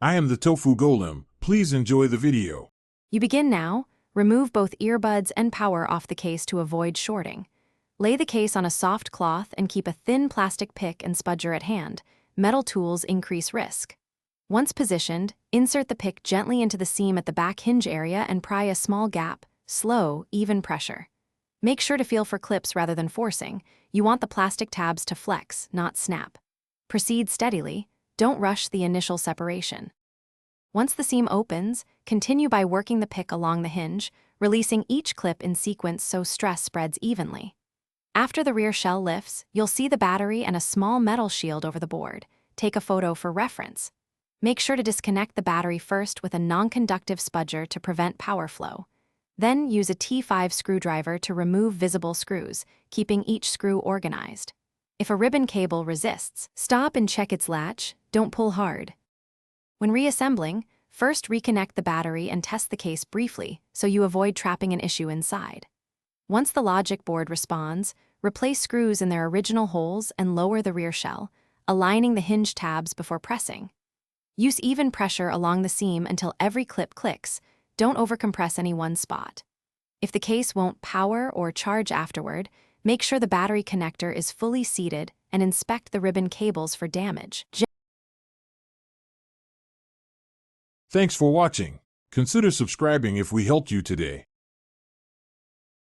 I am the Tofu Golem. Please enjoy the video. You begin now. Remove both earbuds and power off the case to avoid shorting. Lay the case on a soft cloth and keep a thin plastic pick and spudger at hand. Metal tools increase risk. Once positioned, insert the pick gently into the seam at the back hinge area and pry a small gap. Slow, even pressure. Make sure to feel for clips rather than forcing. You want the plastic tabs to flex, not snap. Proceed steadily. Don't rush the initial separation. Once the seam opens, continue by working the pick along the hinge, releasing each clip in sequence so stress spreads evenly. After the rear shell lifts, you'll see the battery and a small metal shield over the board. Take a photo for reference. Make sure to disconnect the battery first with a non-conductive spudger to prevent power flow. Then use a T5 screwdriver to remove visible screws, keeping each screw organized. If a ribbon cable resists, stop and check its latch. Don't pull hard. When reassembling, first reconnect the battery and test the case briefly so you avoid trapping an issue inside. Once the logic board responds, replace screws in their original holes and lower the rear shell, aligning the hinge tabs before pressing. Use even pressure along the seam until every clip clicks. Don't overcompress any one spot. If the case won't power or charge afterward, make sure the battery connector is fully seated and inspect the ribbon cables for damage. Thanks for watching. Consider subscribing if we helped you today.